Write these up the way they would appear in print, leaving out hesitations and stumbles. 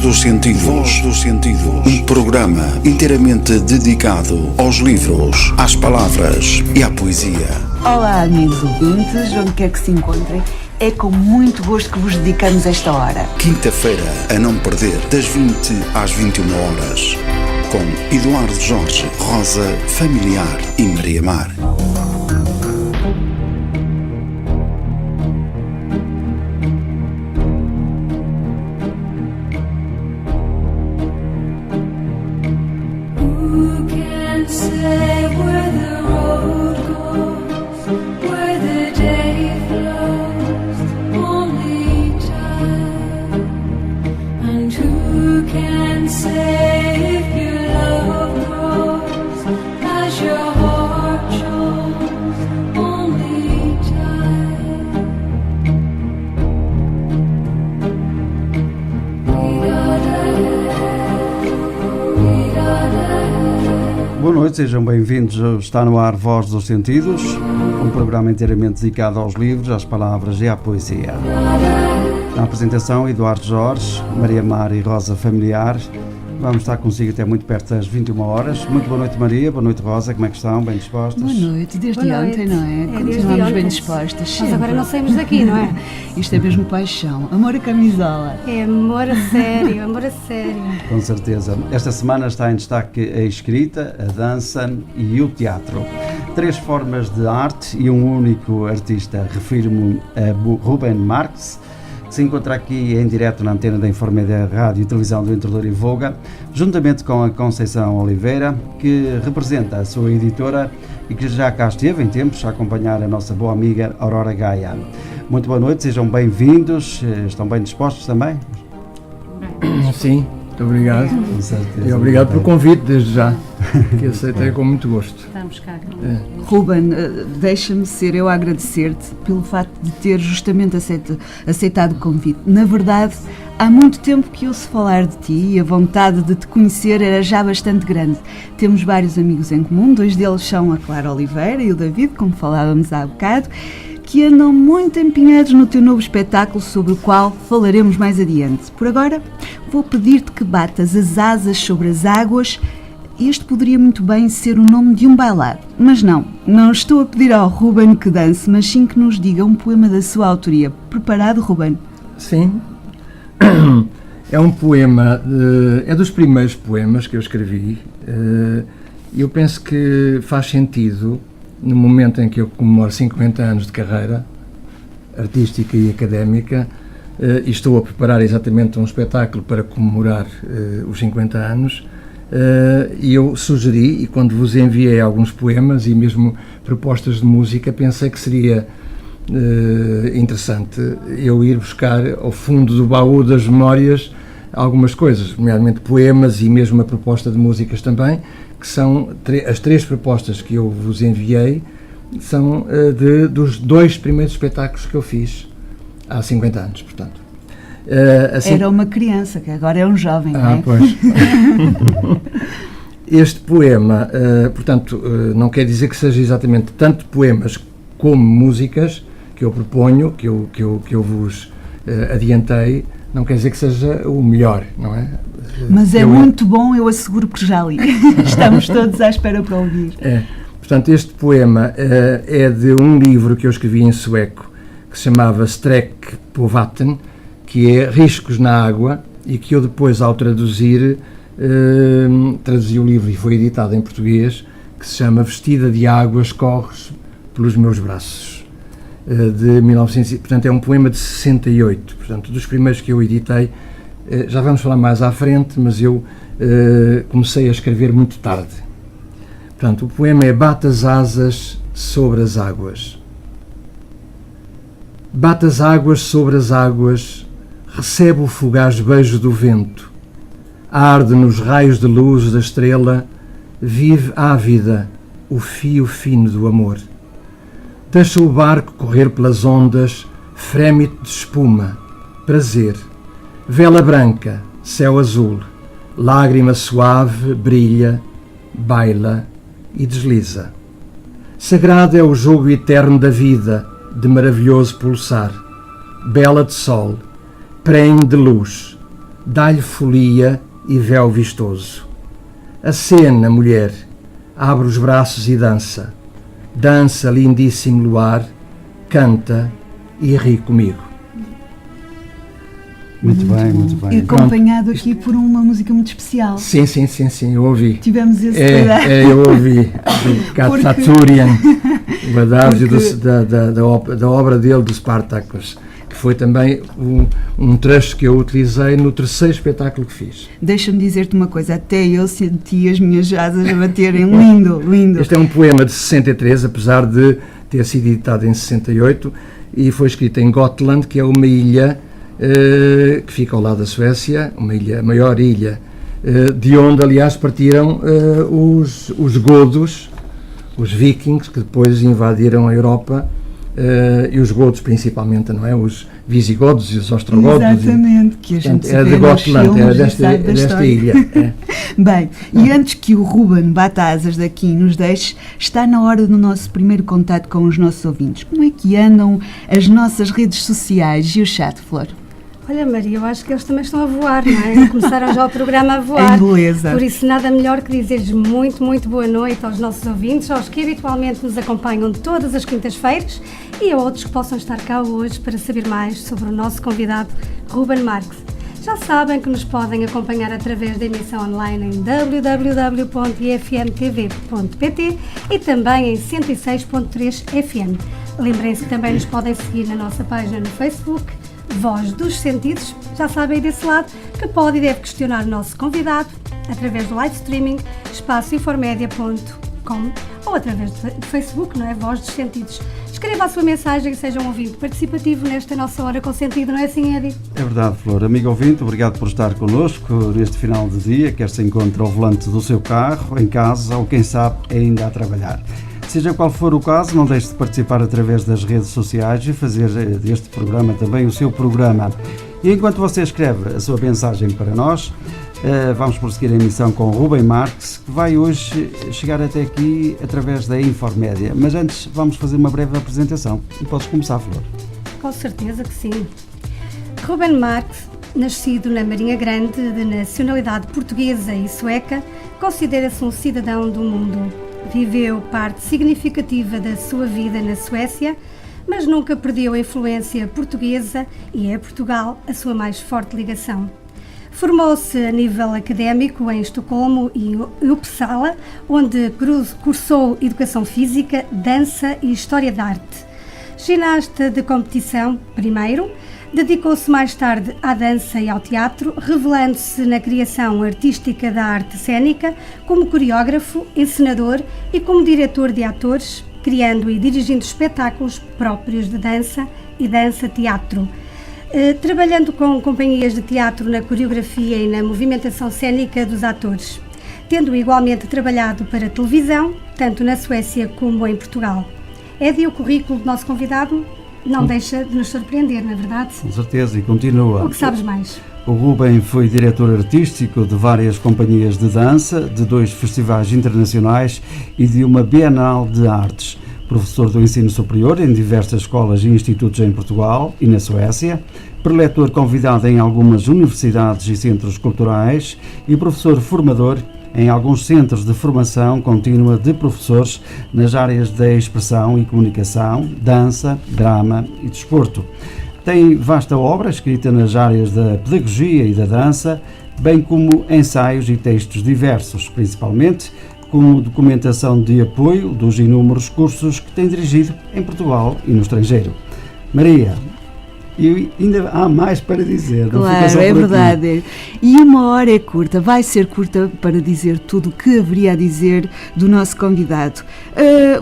dos Sentidos. Voz dos Sentidos. Um programa inteiramente dedicado aos livros, às palavras e à poesia. Olá, amigos ouvintes, onde quer que se encontrem. É com muito gosto que vos dedicamos esta hora. Quinta-feira, a não perder, das 20 às 21 horas. Com Eduardo Jorge, Rosa Familiar e Maria Mar. Boa noite, sejam bem-vindos. Está no ar Voz dos Sentidos, um programa inteiramente dedicado aos livros, às palavras e à poesia. Na apresentação, Eduardo Jorge, Maria Mar e Rosa Familiar. Vamos estar consigo até muito perto das 21 horas. Muito boa noite, Maria. Boa noite, Rosa. Como é que estão? Bem dispostas? Boa noite. Desde ontem, não é? Continuamos bem dispostas. Mas agora não saímos daqui, não é? Isto é mesmo paixão. Amor a camisola. É amor a sério, amor a sério. Com certeza. Esta semana está em destaque a escrita, a dança e o teatro. 3 formas de arte e um único artista. Refiro-me a Ruben Marx, que se encontra aqui em direto na antena da Infomédia Rádio e Televisão do Interior e Voga, juntamente com a Conceição Oliveira, que representa a sua editora e que já cá esteve em tempos a acompanhar a nossa boa amiga Aurora Gaia. Muito boa noite, sejam bem-vindos. Estão bem dispostos também? Sim, muito obrigado. Com certeza. E obrigado pelo convite desde já, que aceitei com muito gosto. Estamos cá. Ruben, deixa-me ser eu a agradecer-te pelo facto de ter justamente aceitado o convite. Na verdade, há muito tempo que ouço falar de ti e a vontade de te conhecer era já bastante grande. Temos vários amigos em comum, 2 deles são a Clara Oliveira e o David, como falávamos há bocado, que andam muito empenhados no teu novo espetáculo, sobre o qual falaremos mais adiante. Por agora, vou pedir-te que batas as asas sobre as águas. Este poderia muito bem ser o nome de um bailado, mas não estou a pedir ao Ruben que dance, mas sim que nos diga um poema da sua autoria. Preparado, Ruben? Sim, é um poema, é dos primeiros poemas que eu escrevi. Eu penso que faz sentido, no momento em que eu comemoro 50 anos de carreira artística e académica, e estou a preparar exatamente um espetáculo para comemorar os 50 anos, e eu sugeri, e quando vos enviei alguns poemas e mesmo propostas de música, pensei que seria interessante eu ir buscar ao fundo do baú das memórias algumas coisas, nomeadamente poemas e mesmo a proposta de músicas também, que são as 3 propostas que eu vos enviei, são dos 2 primeiros espetáculos que eu fiz há 50 anos, portanto. Assim, era uma criança, que agora é um jovem, não é? Pois. Este poema, portanto, não quer dizer que seja exatamente tanto poemas como músicas que eu proponho, que eu vos adiantei, não quer dizer que seja o melhor, não é? Mas é muito bom, eu asseguro que já li. Estamos todos à espera para ouvir. Portanto, este poema é de um livro que eu escrevi em sueco, que se chamava Sträck på vatten, que é Riscos na Água, e que eu depois, ao traduzir, traduzi o livro e foi editado em português, que se chama Vestida de Águas Corres pelos Meus Braços, de 1900, portanto é um poema de 68, portanto dos primeiros que eu editei. Já vamos falar mais à frente, mas eu comecei a escrever muito tarde. Portanto, o poema é Bate as asas sobre as águas. Bate as águas sobre as águas, recebe o fugaz beijo do vento, arde nos raios de luz da estrela, vive ávida o fio fino do amor. Deixa o barco correr pelas ondas, frémito de espuma, prazer, vela branca, céu azul, lágrima suave, brilha, baila e desliza. Sagrado é o jogo eterno da vida, de maravilhoso pulsar, bela de sol, prenhe de luz, dá-lhe folia e véu vistoso. Acena, mulher, abre os braços e dança. Dança, lindíssimo luar, canta e ri comigo. Muito bem, muito bem. E acompanhado aqui por uma música muito especial. Sim, eu ouvi. Tivemos esse cuidado. Eu ouvi, do Khatsaturian, o adágio da obra dele, do Spartacus, que foi também um trecho que eu utilizei no terceiro espetáculo que fiz. Deixa-me dizer-te uma coisa, até eu senti as minhas asas a baterem. Lindo, lindo. Este é um poema de 63, apesar de ter sido editado em 68, e foi escrito em Gotland, que é uma ilha que fica ao lado da Suécia, a maior ilha, de onde, aliás, partiram os godos, os vikings, que depois invadiram a Europa, e os godos principalmente, não é? Os visigodos e os ostrogodos. Exatamente, que a gente era de Gotland, era desta ilha. É. Bem, e antes que o Ruben bata asas daqui e nos deixe, está na hora do nosso primeiro contato com os nossos ouvintes. Como é que andam as nossas redes sociais e o chat, Flor? Olha, Maria, eu acho que eles também estão a voar, não é? Começaram já o programa a voar. Em beleza. Por isso, nada melhor que dizer-lhes muito, muito boa noite aos nossos ouvintes, aos que habitualmente nos acompanham todas as quintas-feiras e a outros que possam estar cá hoje para saber mais sobre o nosso convidado, Ruben Marx. Já sabem que nos podem acompanhar através da emissão online em www.ifmtv.pt e também em 106.3 FM. Lembrem-se que também nos podem seguir na nossa página no Facebook, Voz dos Sentidos. Já sabem desse lado que pode e deve questionar o nosso convidado através do live streaming espaçoinformedia.com ou através do Facebook, não é? Voz dos Sentidos. Escreva a sua mensagem e seja um ouvinte participativo nesta nossa hora com sentido, não é assim, Edi? É verdade, Flor. Amigo ouvinte, obrigado por estar connosco neste final de dia, quer se encontre ao volante do seu carro, em casa ou, quem sabe, ainda a trabalhar. Seja qual for o caso, não deixe de participar através das redes sociais e fazer deste programa também o seu programa. E enquanto você escreve a sua mensagem para nós, vamos prosseguir a emissão com o Ruben Marx, que vai hoje chegar até aqui através da Informédia. Mas antes vamos fazer uma breve apresentação. E podes começar, Flor. Com certeza que sim. Ruben Marx, nascido na Marinha Grande, de nacionalidade portuguesa e sueca, considera-se um cidadão do mundo. Viveu parte significativa da sua vida na Suécia, mas nunca perdeu a influência portuguesa e é a Portugal a sua mais forte ligação. Formou-se a nível académico em Estocolmo e Uppsala, onde cursou Educação Física, Dança e História da Arte. Ginasta de competição, primeiro, dedicou-se mais tarde à dança e ao teatro, revelando-se na criação artística da arte cênica, como coreógrafo, encenador e como diretor de atores, criando e dirigindo espetáculos próprios de dança e dança-teatro. Trabalhando com companhias de teatro na coreografia e na movimentação cênica dos atores, tendo igualmente trabalhado para televisão, tanto na Suécia como em Portugal. Edi, o currículo do nosso convidado não deixa de nos surpreender, não é verdade? Com certeza, e continua. O que sabes mais? O Ruben foi diretor artístico de várias companhias de dança, de 2 festivais internacionais e de uma Bienal de Artes. Professor do ensino superior em diversas escolas e institutos em Portugal e na Suécia, preletor convidado em algumas universidades e centros culturais e professor formador em alguns centros de formação contínua de professores nas áreas da expressão e comunicação, dança, drama e desporto. Tem vasta obra escrita nas áreas da pedagogia e da dança, bem como ensaios e textos diversos, principalmente como documentação de apoio dos inúmeros cursos que tem dirigido em Portugal e no estrangeiro. Maria, e ainda há mais para dizer. Claro, é verdade. E uma hora é curta, vai ser curta para dizer tudo o que haveria a dizer do nosso convidado.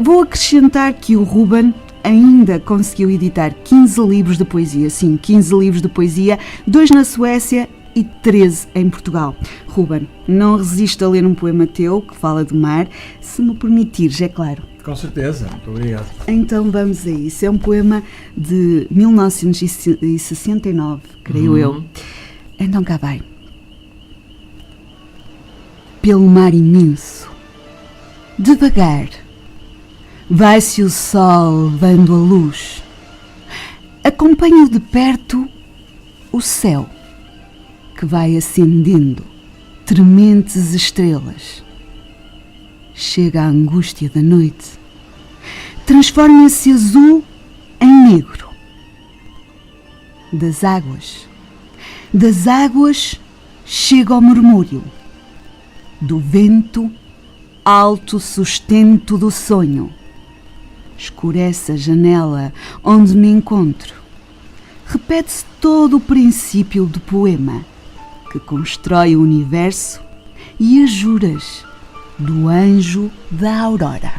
Vou acrescentar que o Ruben ainda conseguiu editar 15 livros de poesia, sim, 15 livros de poesia, 2 na Suécia e 13 em Portugal. Ruben, não resisto a ler um poema teu que fala do mar, se me permitires, é claro. Com certeza, muito obrigado. Então vamos a isso. É um poema de 1969, creio eu. Então cá vai. Pelo mar imenso, devagar, vai-se o sol levando a luz. Acompanho de perto o céu. que vai acendendo trementes estrelas. Chega a angústia da noite, transforma-se azul em negro. Das águas chega o murmúrio, do vento alto sustento do sonho. Escurece a janela onde me encontro. Repete-se todo o princípio do poema que constrói o universo e as juras do anjo da aurora.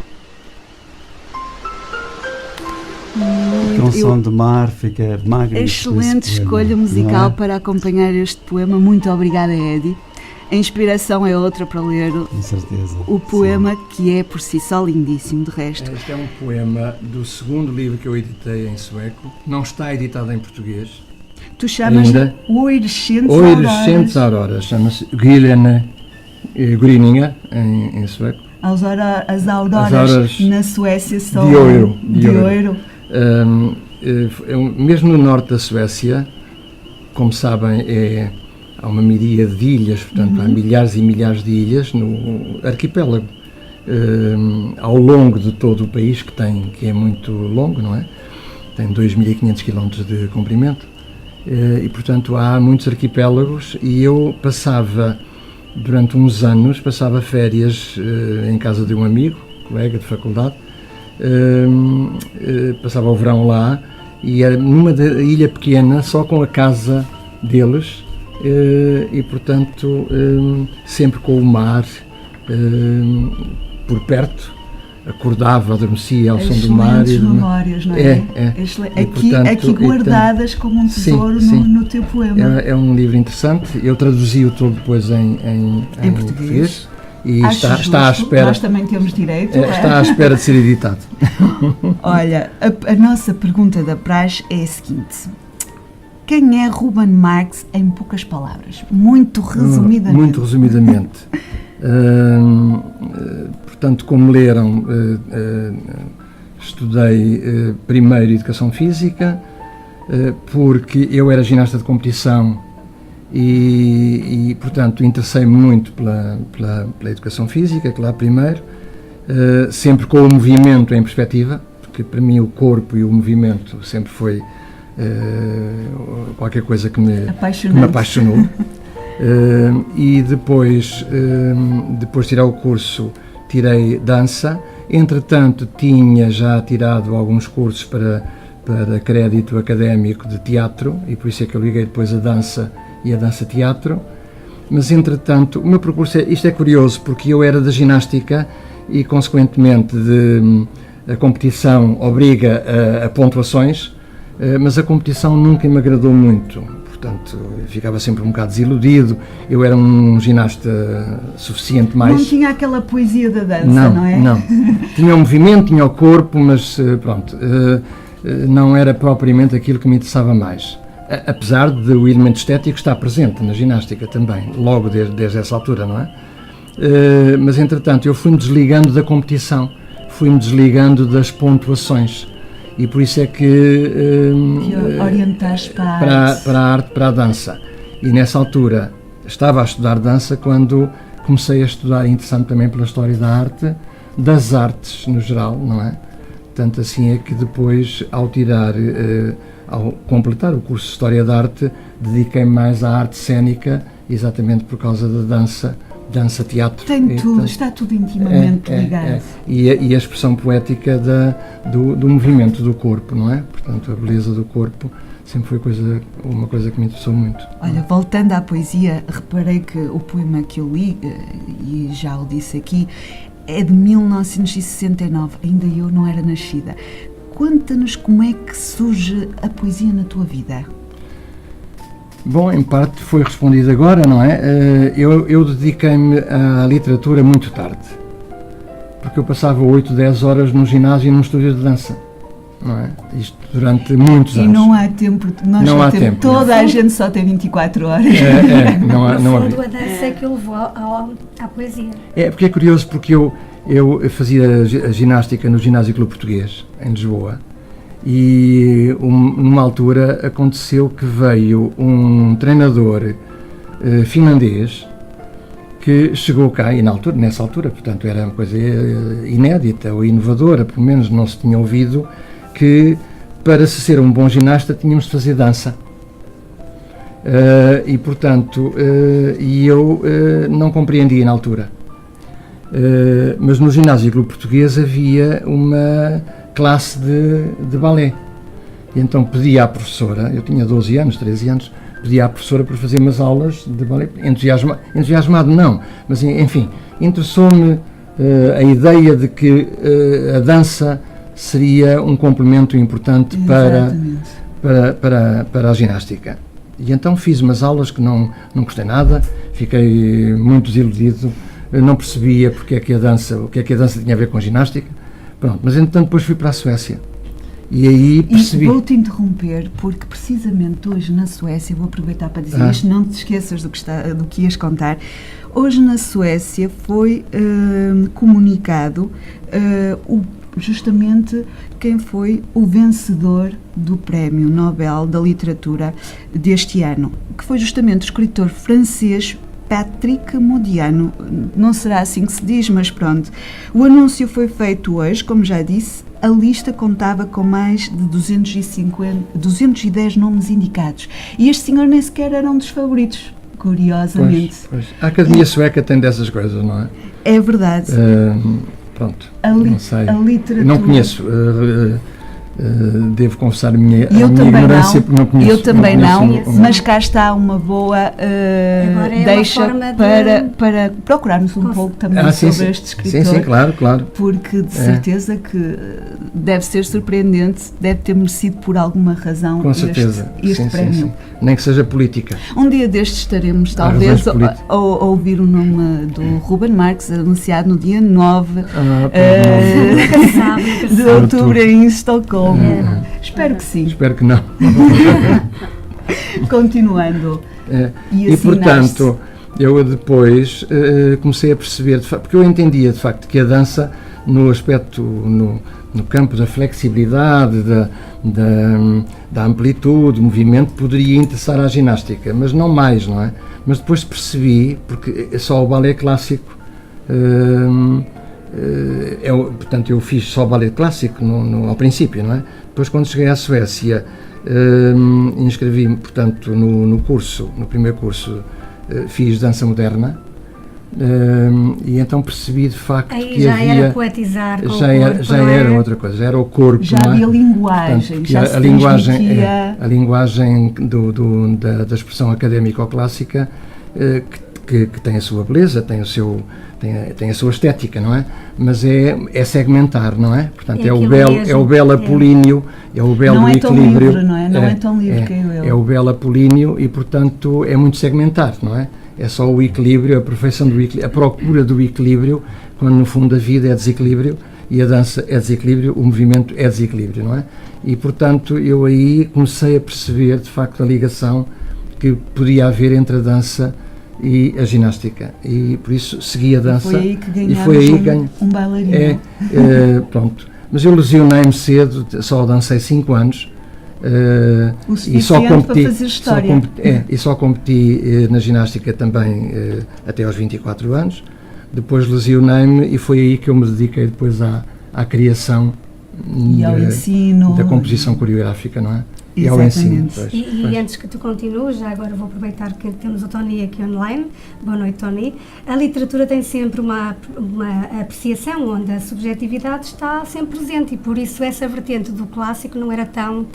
Com som de mar, fica magnífico. Excelente esse poema, escolha não musical é? para acompanhar este poema. Muito obrigada, Eddie. A inspiração é outra para ler Com certeza. o poema, que é por si só lindíssimo, de resto. Este é um poema do segundo livro que eu editei em sueco. Não está editado em português. Tu chamas Ainda? Oirescentes Oirescentes Auroras. Chama-se Gyllene Gryningar em sueco. As auroras auroras na Suécia são de ouro. de ouro. Mesmo no norte da Suécia, como sabem, há uma miríade de ilhas, portanto há milhares e milhares de ilhas no arquipélago, ao longo de todo o país, que é muito longo, não é? Tem 2.500 km de comprimento, e portanto há muitos arquipélagos, e eu durante uns anos, passava férias em casa de um amigo, colega de faculdade, passava o verão lá, e era numa ilha pequena, só com a casa deles, e portanto sempre com o mar por perto. Acordava, adormecia ao som do mar. Excelentes memórias, não é? Aqui guardadas como um tesouro no teu poema. É um livro interessante. Eu traduzi-o todo depois em português. E está à espera. Nós também temos direito. Está à espera de ser editado. Olha, a nossa pergunta da praxe é a seguinte: quem é Ruben Marx em poucas palavras? Muito resumidamente. Muito resumidamente. Portanto, como leram, estudei primeiro Educação Física, porque eu era ginasta de competição e portanto, interessei-me muito pela Educação Física, claro, primeiro, sempre com o movimento em perspectiva, porque para mim o corpo e o movimento sempre foi qualquer coisa que me apaixonou. E depois de tirar o curso, tirei dança. Entretanto, tinha já tirado alguns cursos para crédito académico de teatro, e por isso é que eu liguei depois a dança e a dança-teatro. Mas, entretanto, o meu percurso isto é curioso, porque eu era da ginástica e, consequentemente, a competição obriga a pontuações, mas a competição nunca me agradou muito. Portanto, ficava sempre um bocado desiludido. Eu era um ginasta suficiente mais... Não tinha aquela poesia da dança, não é? Não. Tinha o movimento, tinha o corpo, mas pronto, não era propriamente aquilo que me interessava mais. Apesar do elemento estético estar presente na ginástica também, logo desde essa altura, não é? Mas, entretanto, eu fui-me desligando da competição, fui-me desligando das pontuações. E por isso é que orientaste para a dança. E nessa altura estava a estudar dança quando comecei a estudar, interessante também pela história da arte, das artes no geral, não é? Tanto assim é que depois, ao completar o curso de História da Arte, dediquei-me mais à arte cênica, exatamente por causa da dança-teatro. Está tudo intimamente ligado. E a expressão poética do movimento do corpo, não é? Portanto, a beleza do corpo sempre foi uma coisa que me interessou muito. Olha, voltando à poesia, reparei que o poema que eu li, e já o disse aqui, é de 1969, ainda eu não era nascida. Conta-nos como é que surge a poesia na tua vida. Bom, em parte foi respondido agora, não é? Eu dediquei-me à literatura muito tarde, porque eu passava 8, 10 horas no ginásio e num estúdio de dança, não é? Isto durante muitos anos. E não há tempo, toda a gente só tem 24 horas. Não havia. A dança é que o levou à poesia. Porque é curioso, porque eu fazia a ginástica no Ginásio Clube Português, em Lisboa, e numa altura aconteceu que veio um treinador finlandês que chegou cá, e nessa altura, portanto, era uma coisa inédita ou inovadora, pelo menos não se tinha ouvido, que para se ser um bom ginasta tínhamos de fazer dança. E, portanto, eu não compreendia na altura. Mas no Ginásio Clube Português havia uma classe de balé. E então pedi à professora, eu tinha 12 anos, 13 anos, pedi à professora para fazer umas aulas de balé. Entusiasmado não, mas enfim, interessou-me a ideia de que a dança seria um complemento importante para a ginástica. E então fiz umas aulas que não gostei nada, fiquei muito desiludido, não percebia o que é que a dança tinha a ver com ginástica. Pronto, mas entretanto depois fui para a Suécia. E aí percebi. E vou-te interromper, porque precisamente hoje na Suécia, vou aproveitar para dizer isto, não te esqueças do que ias contar. Hoje na Suécia foi comunicado justamente quem foi o vencedor do Prémio Nobel da Literatura deste ano, que foi justamente o escritor francês Patrick Modiano. Não será assim que se diz, mas pronto. O anúncio foi feito hoje, como já disse. A lista contava com mais de 210 nomes indicados. E este senhor nem sequer era um dos favoritos, curiosamente. Pois. A Academia Sueca tem dessas coisas, não é? É verdade. Pronto, não sei. A literatura... Não conheço. Devo confessar a minha ignorância, porque não conheço. Eu também não, conheço. mas cá está uma boa deixa para procurarmos um pouco também sobre este escritor. Sim, claro. Porque de certeza que deve ser surpreendente, deve ter merecido por alguma razão este prémio. Sim. Nem que seja política. Um dia destes estaremos talvez a ouvir o nome do Ruben Marx anunciado no dia 9 de outubro em Estocolmo. Espero que sim. Espero que não. Continuando. E portanto, eu depois comecei a perceber, porque eu entendia de facto que a dança, no aspecto, no campo da flexibilidade, da amplitude, do movimento, poderia interessar à ginástica, mas não mais, não é? Mas depois percebi, porque só o balé clássico. Portanto, eu fiz só balé clássico ao princípio, não é? Depois, quando cheguei à Suécia, inscrevi-me, portanto, no primeiro curso, fiz dança moderna, e então percebi de facto aí que já havia... era poetizar com já era outra coisa, já era o corpo, já não é? havia linguagem, portanto, já se a linguagem da expressão académico-clássica, que tem a sua beleza, tem a sua estética, não é? Mas é segmentar, não é? Portanto, é o belo apolíneo, é o belo equilíbrio. Não é tão livre, creio eu. É o belo apolíneo e, portanto, é muito segmentar, não é? É só o equilíbrio, a perfeição do equilíbrio, a procura do equilíbrio, quando no fundo a vida é desequilíbrio e a dança é desequilíbrio, o movimento é desequilíbrio, não é? E, portanto, eu aí comecei a perceber, de facto, a ligação que podia haver entre a dança e a ginástica, e por isso segui a dança. E foi aí que ganhamos um bailarino. Pronto. Mas eu lesionei-me cedo, só dancei 5 anos. E só competi para fazer história. Só competi na ginástica também até aos 24 anos. Depois lesionei-me e foi aí que eu me dediquei depois à criação e ao ensino da composição coreográfica, não é? E ao ensino. E antes que tu continues, já agora vou aproveitar que temos o Tony aqui online. Boa noite, Tony. A literatura tem sempre uma apreciação onde a subjetividade está sempre presente e por isso essa vertente do clássico não era tão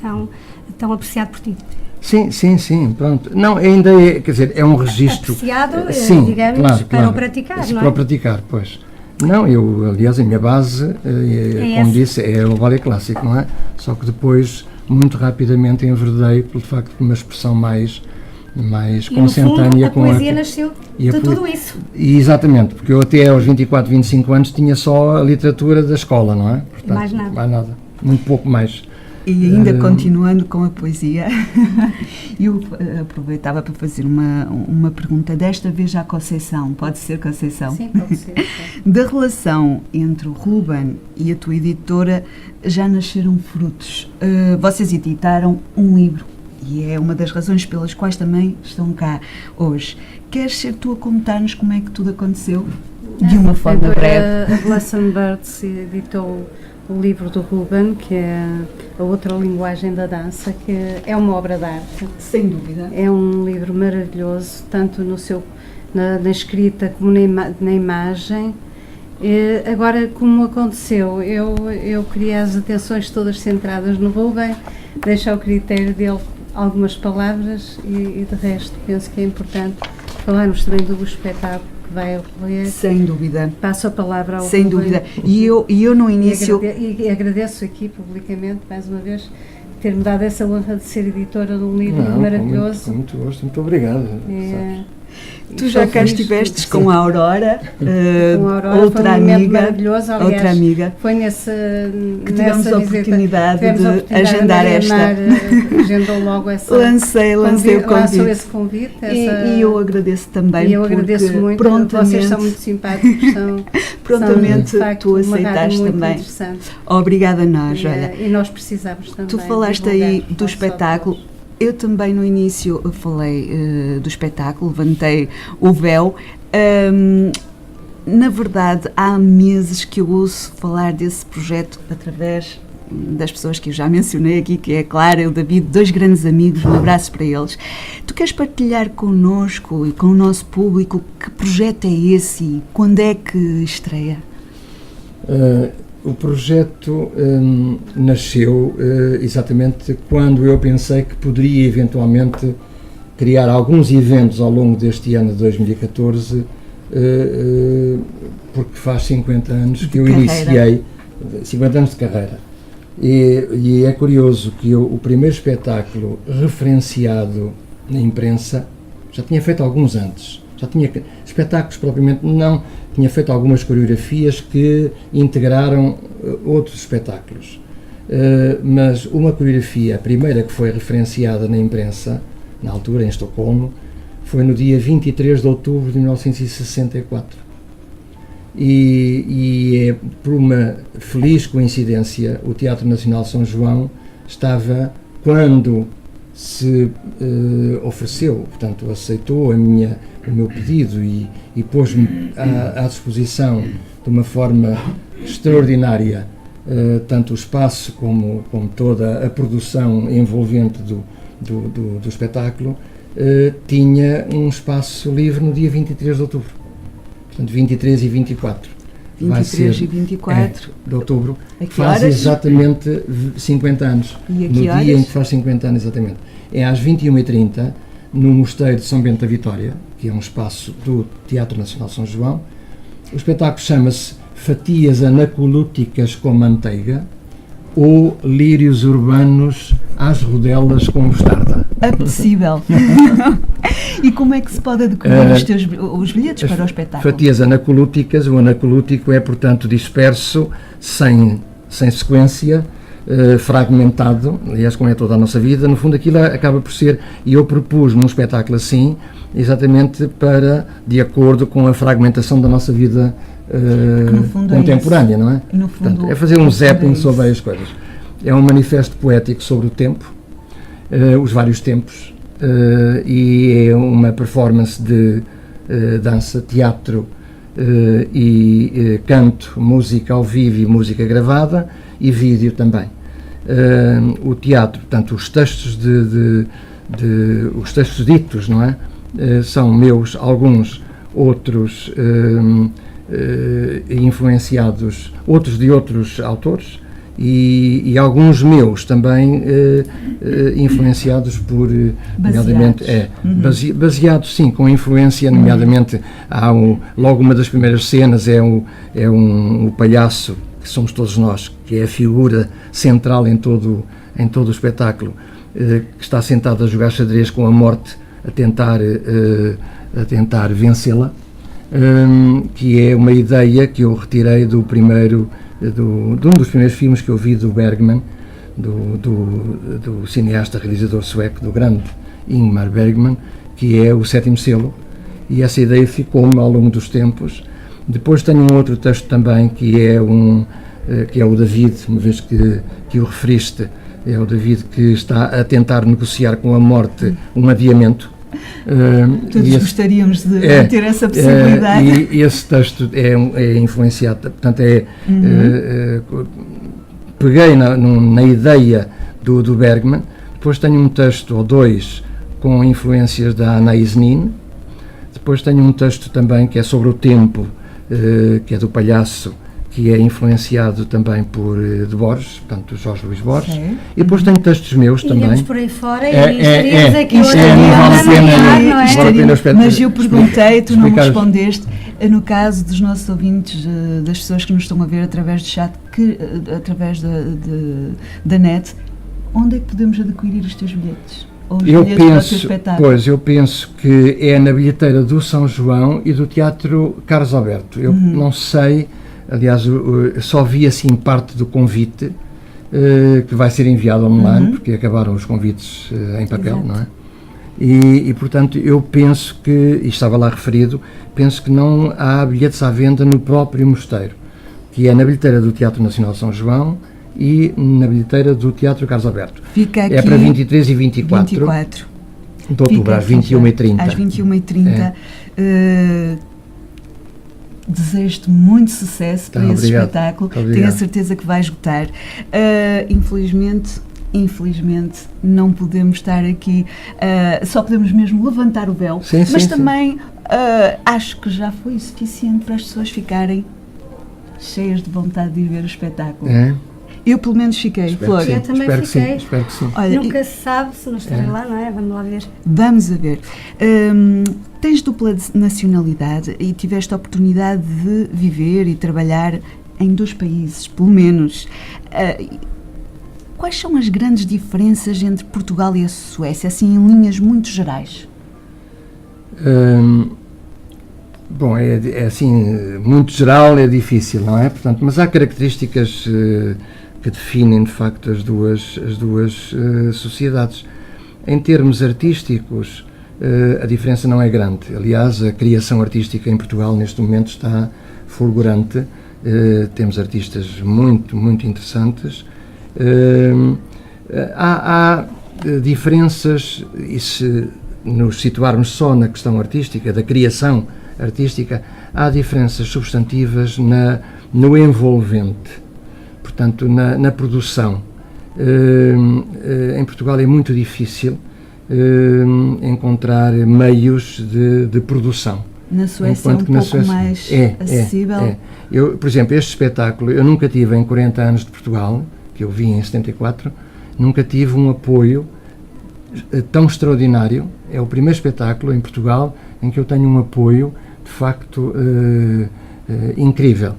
apreciado por ti. Sim, pronto. Não, ainda é, quer dizer, é um registro... Apreciado, digamos, claro, para o praticar, não é? Para o praticar, pois. Não, aliás, a minha base, como disse, é o balé clássico, não é? Só que depois, muito rapidamente, enverdei pelo facto de uma expressão mais consentânea com a poesia nasceu de tudo isso. E exatamente, porque eu até aos 24, 25 anos tinha só a literatura da escola, não é? Portanto, mais nada. Muito pouco mais. E ainda continuando com a poesia, eu aproveitava para fazer uma pergunta, desta vez à Conceição. Pode ser, Conceição? Sim, pode ser. Da relação entre o Ruben e a tua editora já nasceram frutos. Vocês editaram um livro e é uma das razões pelas quais também estão cá hoje. Queres ser tu a contar-nos como é que tudo aconteceu? De uma forma breve. A Blossom Birds editou o livro do Ruben, que é A Outra Linguagem da Dança, que é uma obra de arte. Sem dúvida. É um livro maravilhoso, tanto na escrita como na imagem. E agora, como aconteceu, eu queria as atenções todas centradas no Ruben, deixo ao critério dele algumas palavras e de resto penso que é importante falarmos também do espetáculo que vai ocorrer. Sem dúvida. Passo a palavra ao Sem Ruben. dúvida. E eu no início... E agradeço aqui publicamente, mais uma vez, ter-me dado essa honra de ser editora de um livro maravilhoso. Com muito gosto, muito obrigado. Tu já cá estivestes com a Aurora, com a Aurora, outra foi um momento amiga, maravilhoso. Aliás, outra amiga, foi que tivemos a oportunidade de agendar esta. Agendou logo essa. Lancei o convite. Lançou esse convite. E eu agradeço também. E eu agradeço muito. Prontamente, vocês são muito simpáticos. Prontamente são, de facto, tu aceitaste também. Obrigada a nós. Olha, e nós precisamos também. Tu falaste aí do espetáculo. Eu também no início falei do espetáculo, levantei o véu. Na verdade, há meses que eu ouço falar desse projeto através das pessoas que eu já mencionei aqui, que é a Clara e o David, dois grandes amigos, um abraço para eles. Tu queres partilhar connosco e com o nosso público que projeto é esse e quando é que estreia? O projeto nasceu exatamente quando eu pensei que poderia eventualmente criar alguns eventos ao longo deste ano de 2014, porque faz 50 anos que eu iniciei, 50 anos de carreira. E é curioso que o primeiro espetáculo referenciado na imprensa já tinha feito alguns antes. Já tinha espetáculos propriamente não, tinha feito algumas coreografias que integraram outros espetáculos. Mas uma coreografia, a primeira que foi referenciada na imprensa, na altura em Estocolmo, foi no dia 23 de outubro de 1964. E é por uma feliz coincidência, o Teatro Nacional São João estava, quando se ofereceu, portanto aceitou o meu pedido e pôs-me à disposição de uma forma extraordinária, tanto o espaço como toda a produção envolvente do espetáculo, tinha um espaço livre no dia 23 de outubro, portanto 23 e 24. 23 e 24 de outubro, faz exatamente 50 anos. E no dia em que faz 50 anos, exatamente. É às 21h30, no Mosteiro de São Bento da Vitória, que é um espaço do Teatro Nacional São João. O espetáculo chama-se Fatias Anacolúticas com Manteiga ou Lírios Urbanos às Rodelas com Mostarda. Apetecível. E como é que se pode adquirir os bilhetes para o espetáculo? Fatias anacolúticas, o anacolútico é, portanto, disperso, sem sequência, fragmentado, aliás, como é toda a nossa vida. No fundo, aquilo acaba por ser, e eu propus-me um espetáculo assim, exatamente de acordo com a fragmentação da nossa vida contemporânea, não é? No fundo, portanto, é fazer um zapping sobre as coisas. É um manifesto poético sobre o tempo, os vários tempos, e é uma performance de dança, teatro e canto, música ao vivo e música gravada e vídeo também. O teatro, portanto, os textos os textos ditos, não é? São meus, alguns, outros influenciados, outros de outros autores, e alguns meus também influenciados por, nomeadamente, baseados sim, com influência, nomeadamente logo uma das primeiras cenas é o palhaço, que somos todos nós, que é a figura central em todo o espetáculo, que está sentado a jogar xadrez com a morte, a tentar vencê-la, que é uma ideia que eu retirei de um dos primeiros filmes que eu vi do Bergman, do cineasta realizador sueco, do grande Ingmar Bergman, que é O Sétimo Selo, e essa ideia ficou-me ao longo dos tempos. Depois tenho um outro texto também, que é o David, uma vez que o referiste, É o David que está a tentar negociar com a morte um adiamento. Todos gostaríamos de ter essa possibilidade. E esse texto é influenciado, portanto, peguei na ideia do Bergman. Depois tenho um texto ou dois com influências da Anaïs Nin. Depois tenho um texto também que é sobre o tempo, que é do Palhaço, que é influenciado também por de Borges, portanto, Jorge Luís Borges. Okay. E depois tenho textos meus também. Íamos por aí fora e estaríamos aqui não vale a pena, mas eu perguntei, tu não me respondeste, no caso dos nossos ouvintes, das pessoas que nos estão a ver através do chat, através da net, onde é que podemos adquirir os teus bilhetes? Eu penso que é na bilheteira do São João e do Teatro Carlos Alberto. Eu não sei, aliás, eu só vi assim parte do convite que vai ser enviado online, porque acabaram os convites em papel. Exato. Não é? E portanto, eu penso que, e estava lá referido, penso que não há bilhetes à venda no próprio mosteiro, que é na bilheteira do Teatro Nacional de São João e na bilheteira do Teatro Carlos Alberto. Fica aqui é para 23 e 24 de outubro, às 21h30. Às 21h30. Desejo-te muito sucesso para esse espetáculo. Tenho a certeza que vai esgotar. Infelizmente não podemos estar aqui, só podemos mesmo levantar o véu, mas também acho que já foi suficiente para as pessoas ficarem cheias de vontade de ir ver o espetáculo. Eu pelo menos fiquei, Flor. Eu também fiquei. Espero que sim. Olha, nunca se sabe se não estarei lá, não é? Vamos lá ver. Vamos a ver. Tens dupla nacionalidade e tiveste a oportunidade de viver e trabalhar em 2 países, pelo menos. Quais são as grandes diferenças entre Portugal e a Suécia, assim em linhas muito gerais? Bom, é assim, muito geral, é difícil, não é? Portanto, mas há características que definem, de facto, as duas sociedades. Em termos artísticos, a diferença não é grande. Aliás, a criação artística em Portugal, neste momento, está fulgurante. Temos artistas muito, muito interessantes. Há diferenças, e se nos situarmos só na questão artística, da criação artística, há diferenças substantivas no envolvente, portanto, na produção. Em Portugal é muito difícil encontrar meios de produção. Na Suécia é um pouco mais acessível? Eu, por exemplo, este espetáculo, eu nunca tive em 40 anos de Portugal, que eu vi em 74, nunca tive um apoio tão extraordinário. É o primeiro espetáculo em Portugal em que eu tenho um apoio, de facto, incrível,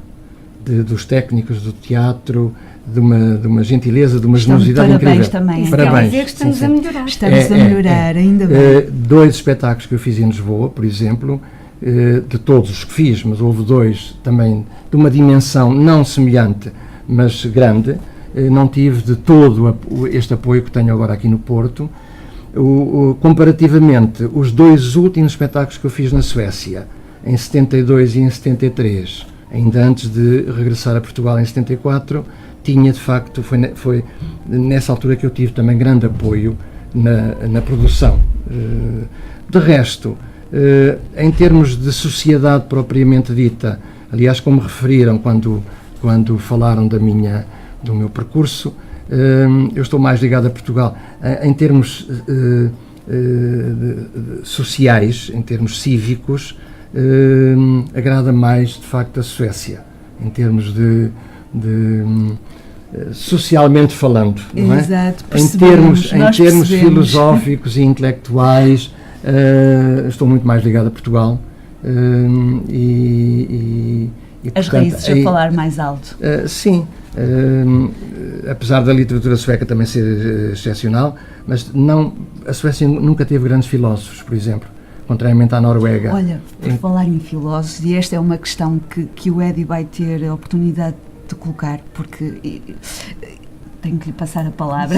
dos técnicos do teatro, de uma gentileza, de uma generosidade incrível. Também. Parabéns. Quer dizer que estamos a melhorar. Estamos a melhorar, ainda bem. 2 espetáculos que eu fiz em Lisboa, por exemplo, de todos os que fiz, mas houve 2 também de uma dimensão não semelhante, mas grande. Não tive de todo este apoio que tenho agora aqui no Porto. Comparativamente, os 2 últimos espetáculos que eu fiz na Suécia, em 72 e em 73, ainda antes de regressar a Portugal em 74, tinha de facto, foi nessa altura que eu tive também grande apoio na produção. De resto, em termos de sociedade propriamente dita, aliás, como referiram quando falaram do meu percurso, eu estou mais ligado a Portugal. Em termos sociais, em termos cívicos, agrada mais, de facto, a Suécia, em termos de socialmente falando, não é? Exato, em termos filosóficos e intelectuais, estou muito mais ligado a Portugal. E, as portanto, raízes a falar mais alto. Sim, apesar da literatura sueca também ser excepcional, mas a Suécia nunca teve grandes filósofos, por exemplo, contrariamente à Noruega. Olha, por falar em filósofos, e esta é uma questão que o Eddie vai ter a oportunidade de colocar, porque tenho que lhe passar a palavra.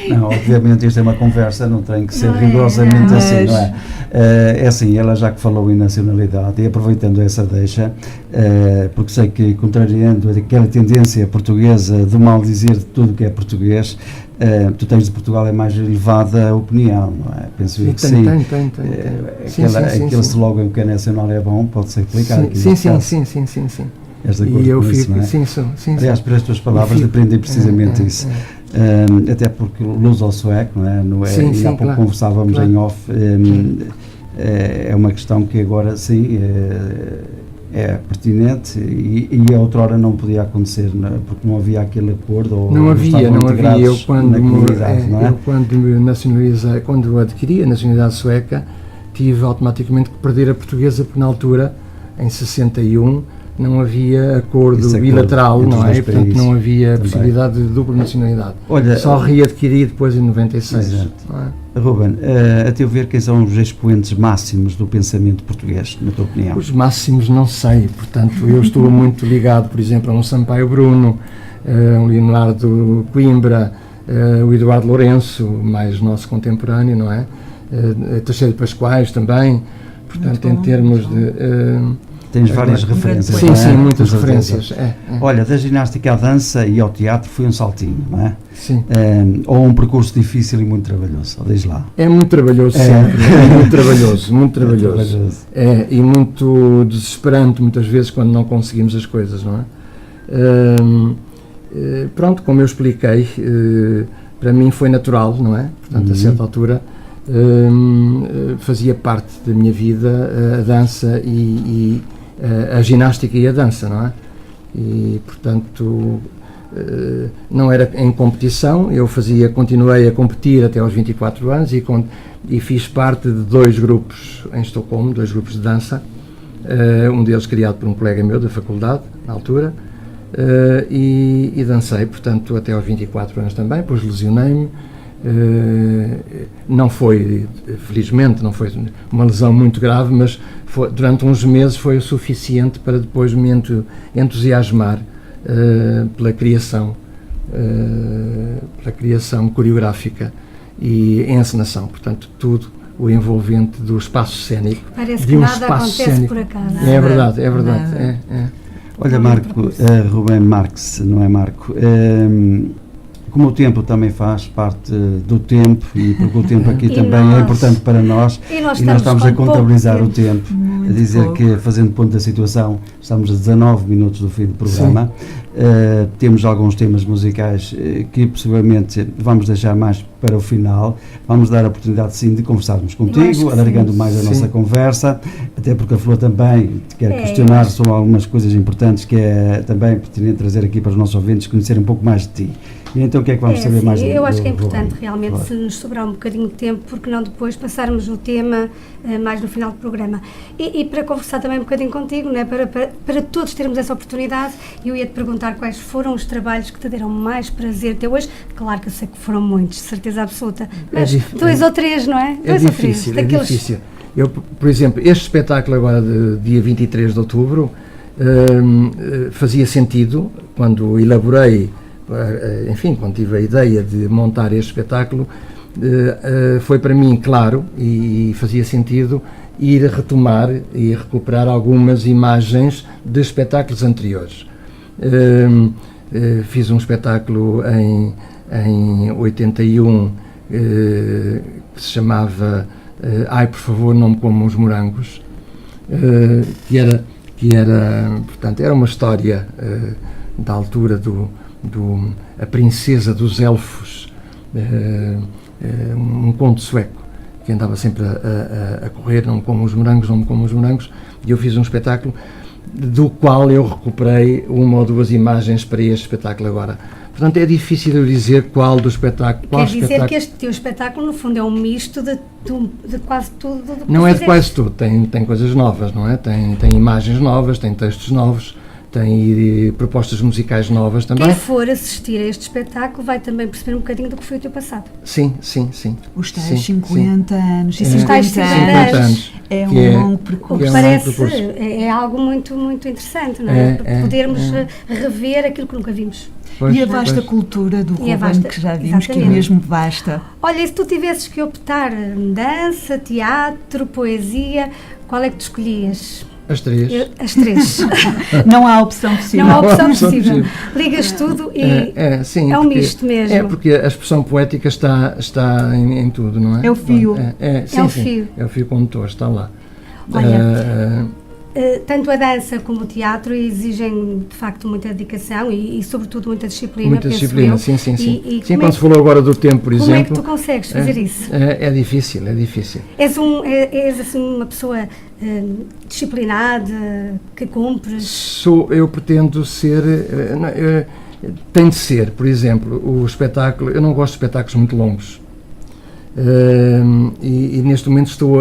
Não, obviamente isto é uma conversa, não tem que ser Não é, rigorosamente não. assim, não é? É assim, ela já que falou em nacionalidade, e aproveitando essa deixa, porque sei que, contrariando aquela tendência portuguesa do mal dizer de tudo que é português, tu tens de Portugal é mais elevada opinião, não é? Penso eu que sim. Tem. Aquele slogan que é nacional é bom, pode ser aplicado aqui. Sim. És de acordo E eu com isso, fico, não é? sim. Aliás, por as tuas palavras depreendem precisamente isso. Até porque luz ao sueco, não é? Sim, E há pouco claro. conversávamos em off, é uma questão que agora sim é pertinente e a outrora não podia acontecer, não é? Porque não havia aquele acordo ou Não havia. Eu integrados na comunidade, não é? quando me nacionalizei, quando adquiri a nacionalidade sueca, tive automaticamente que perder a portuguesa, porque na altura, em 61, não havia acordo bilateral, não é? E, portanto, não havia possibilidade de dupla nacionalidade. Olha, só readquiri depois em 96. Exato. Não é? Ruben, a teu ver, quem são os expoentes máximos do pensamento português, na tua opinião? Os máximos não sei, portanto, eu estou muito ligado, por exemplo, a um Sampaio Bruno, um Leonardo Coimbra, o Eduardo Lourenço, mais nosso contemporâneo, não é? Teixeira de Pascoais também, portanto, em termos de... Tens várias referências, sim, não é? sim, muitas Com certeza. referências. Olha, da ginástica à dança e ao teatro foi um saltinho, não é? Sim. Ou um percurso difícil e muito trabalhoso, diz lá. É muito trabalhoso sempre, é muito trabalhoso, muito trabalhoso. E muito desesperante muitas vezes quando não conseguimos as coisas, não é? Pronto, como eu expliquei, para mim foi natural, não é? Portanto, a certa altura fazia parte da minha vida a dança e a ginástica e a dança, não é? E, portanto, não era em competição, eu continuei a competir até aos 24 anos e fiz parte de 2 grupos em Estocolmo, 2 grupos de dança, um deles criado por um colega meu da faculdade, na altura, e dancei, portanto, até aos 24 anos também, depois lesionei-me. Não foi, felizmente, não foi uma lesão muito grave, mas durante uns meses foi o suficiente para depois me entusiasmar pela criação coreográfica e encenação, portanto, tudo o envolvente do espaço cénico. Parece de que um nada espaço acontece cénico. por acaso. É verdade. Olha, Ruben Marques, não é, Marco? Como o tempo também faz parte do tempo e porque o tempo aqui também é importante para nós e nós estamos a contabilizar o tempo, muito a dizer pouco. que, fazendo ponto da situação, estamos a 19 minutos do fim do programa. Temos alguns temas musicais que possivelmente vamos deixar mais para o final. Vamos dar a oportunidade sim de conversarmos contigo, alargando mais a nossa conversa, até porque a Flor também te quer questionar sobre algumas coisas importantes que é também pertinente trazer aqui para os nossos ouvintes conhecer um pouco mais de ti. E então o que é que vamos saber mais? Eu acho que é importante realmente, se nos sobrar um bocadinho de tempo, porque não depois passarmos o tema mais no final do programa. E para conversar também um bocadinho contigo, né, para todos termos essa oportunidade, eu ia-te perguntar quais foram os trabalhos que te deram mais prazer até hoje. Claro que eu sei que foram muitos, de certeza absoluta, mas 2 ou 3, não é? É difícil, é difícil. Eu, por exemplo, este espetáculo agora de dia 23 de outubro fazia sentido quando elaborei, enfim, quando tive a ideia de montar este espetáculo, foi para mim claro e fazia sentido ir retomar e recuperar algumas imagens de espetáculos anteriores. Fiz um espetáculo em 81 que se chamava Ai, por favor, não me comam os morangos, que era, portanto, era uma história da altura a princesa dos elfos, um conto sueco que andava sempre a correr, não me comam os morangos, e eu fiz um espetáculo do qual eu recuperei 1 ou 2 imagens para este espetáculo agora. Portanto, é difícil eu dizer qual do espetáculo... Quer dizer que este teu espetáculo, no fundo, é um misto de quase tudo do que não é de quase tudo, tem coisas novas, não é? Tem imagens novas, tem textos novos, tem propostas musicais novas também. Quem for assistir a este espetáculo vai também perceber um bocadinho do que foi o teu passado. Sim. Os tais 50 anos. E 50 anos. É um longo percurso. É algo muito, muito interessante, não é? Para podermos rever aquilo que nunca vimos. Pois, E a vasta pois. cultura do E a Ruben, vasta- que já vimos que é exatamente. mesmo vasta. Olha, e se tu tivesses que optar dança, teatro, poesia, qual é que tu escolhias? As três. As três. Não há opção possível. Não há opção opção possível. possível. Ligas tudo e Sim, é um porque- misto mesmo. É porque a expressão poética está em tudo, não é? É o fio. Sim, o sim, fio. é o fio condutor, está lá. Olha, tanto a dança como o teatro exigem de facto muita dedicação e sobretudo muita disciplina. Muita penso disciplina, eu. sim. E Sim, como, quando se falou agora do tempo, por como é que exemplo. tu consegues fazer isso? É difícil, é difícil. És assim uma pessoa disciplinada, que cumpres? Eu pretendo ser. Tem de ser, por exemplo, o espetáculo. Eu não gosto de espetáculos muito longos. E neste momento estou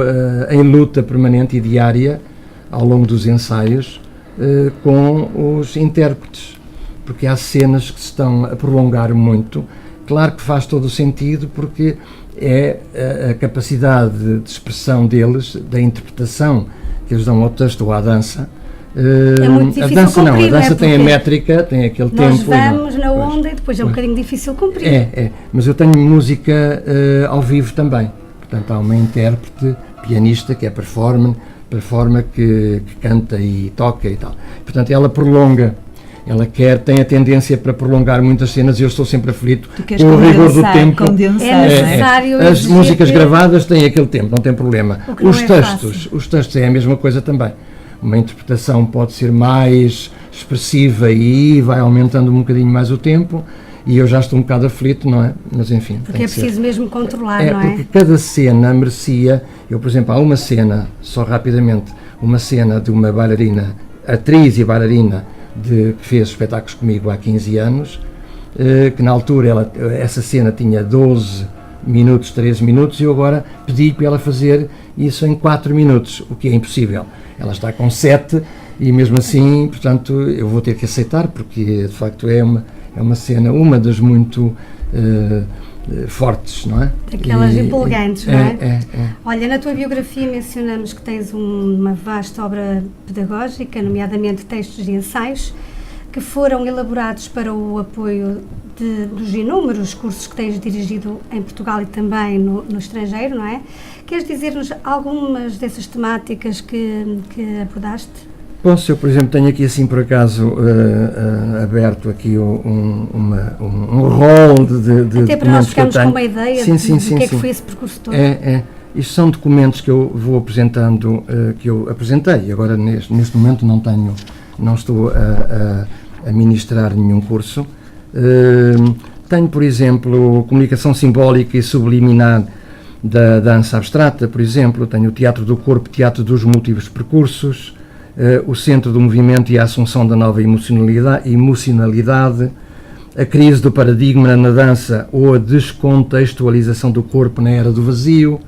em luta permanente e diária, ao longo dos ensaios, com os intérpretes, porque há cenas que se estão a prolongar muito. Claro que faz todo o sentido, porque é a capacidade de expressão deles, da interpretação que eles dão ao texto ou à dança. É muito difícil a dança cumprir, não, a dança não é? tem a Porque métrica, tem aquele Nós tempo. vamos na Pois. onda e depois é um bocadinho difícil cumprir. Mas eu tenho música ao vivo também. Portanto, há uma intérprete, pianista, que é performer que canta e toca e tal. Portanto, ela prolonga. Ela tem a tendência para prolongar muitas cenas e eu estou sempre aflito Tu queres com o rigor do tempo. condensar, É não é? necessário As exigir músicas que- gravadas têm aquele tempo, não tem problema. O que não Os é textos é a mesma coisa também. Uma interpretação pode ser mais expressiva e vai aumentando um bocadinho mais o tempo e eu já estou um bocado aflito, não é? Mas enfim, Porque tem é que ser. preciso mesmo controlar, não é? Porque cada cena merecia, por exemplo, há uma cena, só rapidamente, uma cena de uma bailarina, atriz e bailarina, que fez espetáculos comigo há 15 anos, que na altura essa cena tinha 12 minutos, 13 minutos, e eu agora pedi para ela fazer isso em 4 minutos, o que é impossível. Ela está com 7 e mesmo assim, portanto, eu vou ter que aceitar, porque de facto é uma cena, uma das muito fortes, não é? Aquelas empolgantes, não é? É. Olha, na tua biografia mencionamos que tens uma vasta obra pedagógica, nomeadamente textos e ensaios, que foram elaborados para o apoio dos inúmeros cursos que tens dirigido em Portugal e também no estrangeiro, não é? Queres dizer-nos algumas dessas temáticas que abordaste? Posso, eu por exemplo tenho aqui assim por acaso aberto aqui um rol de Até para nós documentos que eu ficarmos com tenho. uma ideia Sim, do que é que foi esse percurso todo. Isto são documentos que eu vou apresentando, que eu apresentei, agora neste momento não estou a ministrar nenhum curso. Tenho, por exemplo, comunicação simbólica e subliminar da dança abstrata, por exemplo, tenho o teatro do corpo, teatro dos múltiplos percursos, o centro do movimento e a assunção da nova emocionalidade, a crise do paradigma na dança ou a descontextualização do corpo na era do vazio,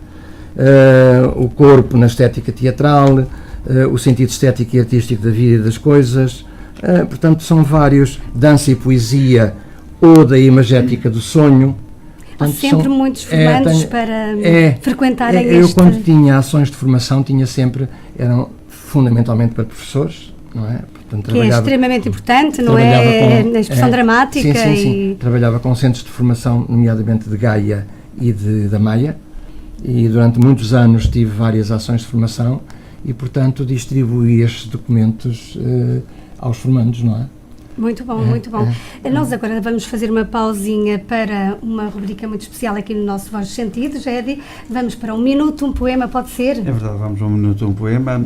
o corpo na estética teatral, o sentido estético e artístico da vida e das coisas. Portanto, são vários, dança e poesia ou da imagética do sonho. Há sempre muitos formandos para frequentarem Eu quando tinha ações de formação, eram fundamentalmente para professores, não é? Portanto, que é extremamente importante, não é? Na expressão dramática. Sim. Trabalhava com centros de formação, nomeadamente de Gaia e da Maia, e durante muitos anos tive várias ações de formação e, portanto, distribuí estes documentos aos formandos, não é? Muito bom, muito bom. Nós agora vamos fazer uma pausinha para uma rubrica muito especial aqui no nosso Vozes Sentidos, Edi. Vamos para 1 minuto, um poema, pode ser? É verdade, vamos a 1 minuto, um poema.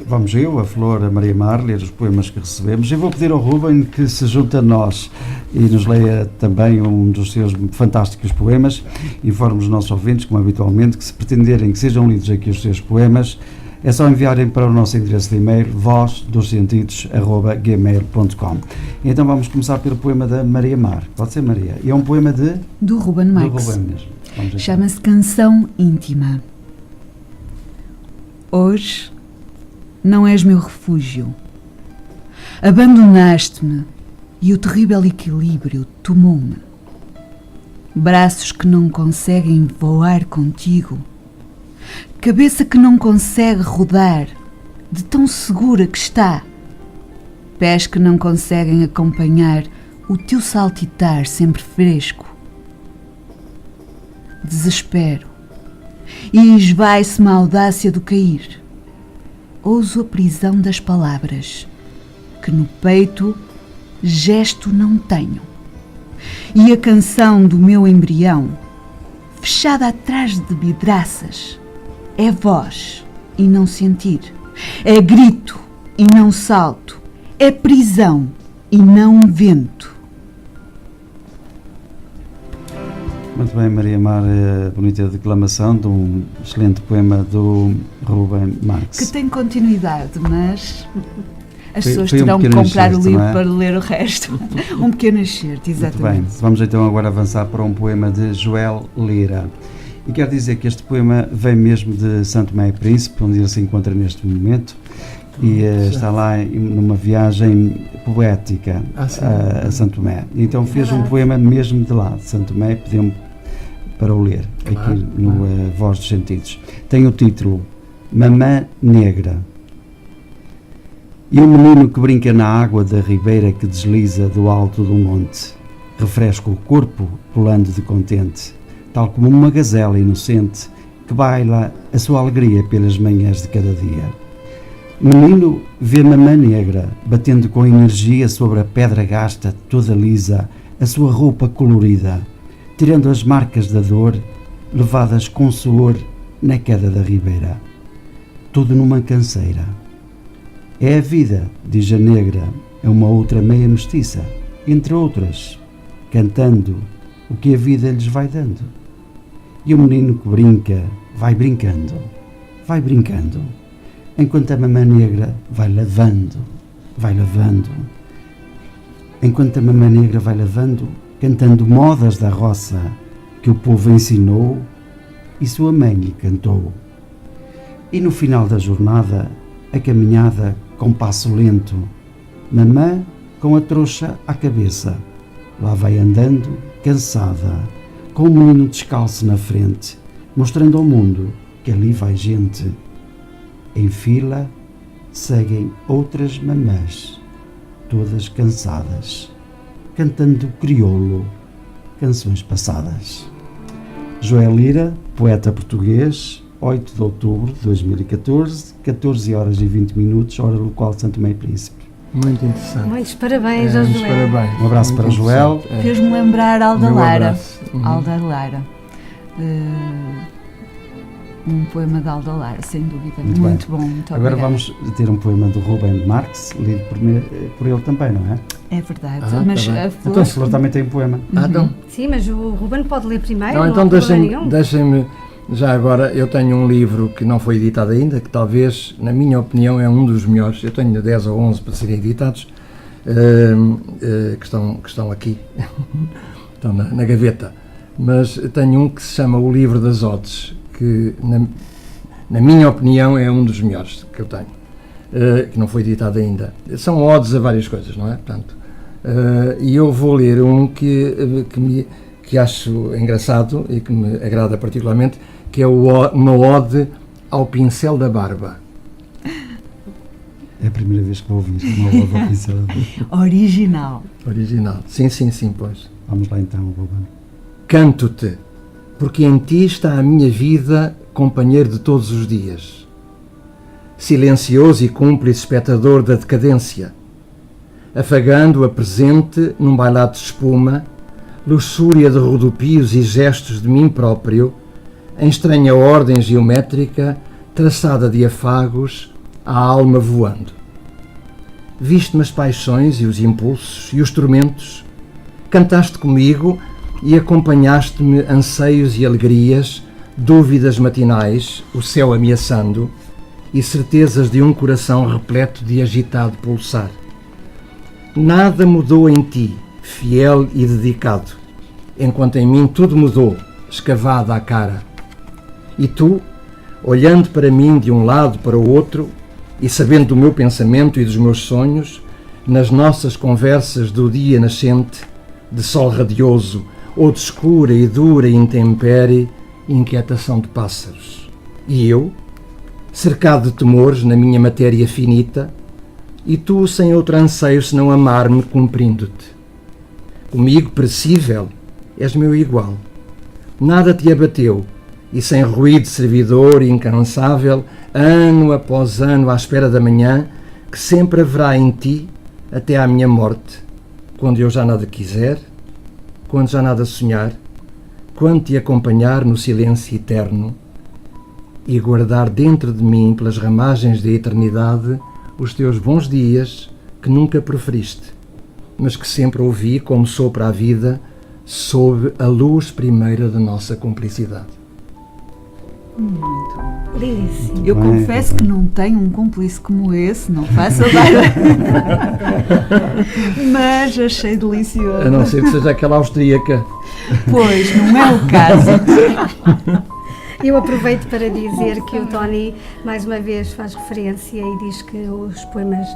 Vamos eu, a Flor, a Maria Mar, ler os poemas que recebemos. E vou pedir ao Ruben que se junte a nós e nos leia também um dos seus fantásticos poemas. Informe os nossos ouvintes, como habitualmente, que se pretenderem que sejam lidos aqui os seus poemas, é só enviarem para o nosso endereço de e-mail vozdosentidos@gmail.com. Então vamos começar pelo poema da Maria Mar. Pode ser, Maria? E é um poema do Ruben Marx. Do Ruben mesmo. Chama-se Canção Íntima. Hoje não és meu refúgio. Abandonaste-me e o terrível equilíbrio tomou-me. Braços que não conseguem voar contigo. Cabeça que não consegue rodar, de tão segura que está. Pés que não conseguem acompanhar o teu saltitar sempre fresco. Desespero, e esvai-se-me a audácia do cair. Ouso a prisão das palavras, que no peito gesto não tenho. E a canção do meu embrião, fechada atrás de vidraças, é voz e não sentir, é grito e não salto, é prisão e não vento. Muito bem, Maria Mar, bonita declamação de um excelente poema do Ruben Marx. Que tem continuidade, mas as Foi pessoas um terão que pequeno comprar o excerto, livro não é? para ler o resto. Um pequeno excerto, Muito bem, exatamente. vamos então agora avançar para um poema de Joel Lira. E quero dizer que este poema vem mesmo de Santo Tomé e Príncipe, onde ele se encontra neste momento, e está lá numa viagem poética a Santo Tomé. Então fez um poema mesmo de lá, de Santo Tomé, e pediu-me para o ler, aqui no Voz dos Sentidos. Tem o título Mamã Negra. E um menino que brinca na água da ribeira que desliza do alto do monte, refresca o corpo, pulando de contente, tal como uma gazela inocente que baila a sua alegria pelas manhãs de cada dia. O menino vê mamã negra, batendo com energia sobre a pedra gasta, toda lisa, a sua roupa colorida, tirando as marcas da dor, levadas com suor na queda da ribeira. Tudo numa canseira. É a vida, diz a negra, é uma outra meia mestiça, entre outras, cantando o que a vida lhes vai dando. E o menino que brinca, vai brincando, enquanto a mamã negra vai lavando, enquanto a mamã negra vai lavando, cantando modas da roça que o povo ensinou e sua mãe lhe cantou. E no final da jornada, a caminhada com passo lento, mamã com a trouxa à cabeça, lá vai andando, cansada, com o menino descalço na frente, mostrando ao mundo que ali vai gente. Em fila seguem outras mamãs, todas cansadas, cantando crioulo, canções passadas. Joel Lira, poeta português, 8 de outubro de 2014, 14 horas e 20 minutos, hora local de Santo Tomé e Príncipe. Muito interessante. Muitos parabéns ao Muitos Joel. parabéns. Um abraço Muito para Joel. interessante. Fez-me lembrar Alda Meu Lara. abraço. Alda Lara. Um poema de Alda Lara, sem dúvida. Muito Muito bem. bom, muito Agora obrigada. vamos ter um poema do Ruben Marx, lido por ele também, não é? É verdade, Ah, mas tá bem. a flor... Então, se for também tem um poema. Então, Sim, mas o Ruben pode ler primeiro. não, Não, então há problema nenhum. deixem-me, já agora, eu tenho um livro que não foi editado ainda, que talvez, na minha opinião, é um dos melhores. Eu tenho 10 ou 11 para serem editados, que estão aqui, estão na gaveta. Mas tenho um que se chama O Livro das Odes, que, na minha opinião, é um dos melhores que eu tenho, que não foi editado ainda. São odes a várias coisas, não é? Portanto, e eu vou ler um que acho engraçado e que me agrada particularmente, que é uma ode ao pincel da barba. É a primeira vez que vou ouvir uma ode ao pincel. Original. Original. Sim, pois. Vamos lá então, Ruben. Canto-te, porque em ti está a minha vida, companheiro de todos os dias. Silencioso e cúmplice espectador da decadência, afagando a presente num bailado de espuma, luxúria de rodopios e gestos de mim próprio, em estranha ordem geométrica, traçada de afagos, a alma voando. Viste-me as paixões e os impulsos e os tormentos, cantaste comigo e acompanhaste-me anseios e alegrias, dúvidas matinais, o céu ameaçando, e certezas de um coração repleto de agitado pulsar. Nada mudou em ti, fiel e dedicado, enquanto em mim tudo mudou, escavado à cara. E tu, olhando para mim de um lado para o outro, e sabendo do meu pensamento e dos meus sonhos, nas nossas conversas do dia nascente, de sol radioso, ou de escura e dura intempérie, inquietação de pássaros. E eu, cercado de temores na minha matéria finita, e tu sem outro anseio senão amar-me cumprindo-te. Comigo, perecível, és meu igual. Nada te abateu, e sem ruído servidor e incansável, ano após ano à espera da manhã, que sempre haverá em ti até à minha morte, quando eu já nada quiser, quando já nada sonhar, quando te acompanhar no silêncio eterno e guardar dentro de mim, pelas ramagens da eternidade, os teus bons dias que nunca proferiste, mas que sempre ouvi como sopra a vida sob a luz primeira da nossa cumplicidade. Lindíssimo. Eu confesso que não tenho um cúmplice como esse, não faço dar. Mas achei delicioso. A não ser que seja aquela austríaca. Pois, não é o caso. Eu aproveito para dizer que o Tony, mais uma vez, faz referência e diz que os poemas,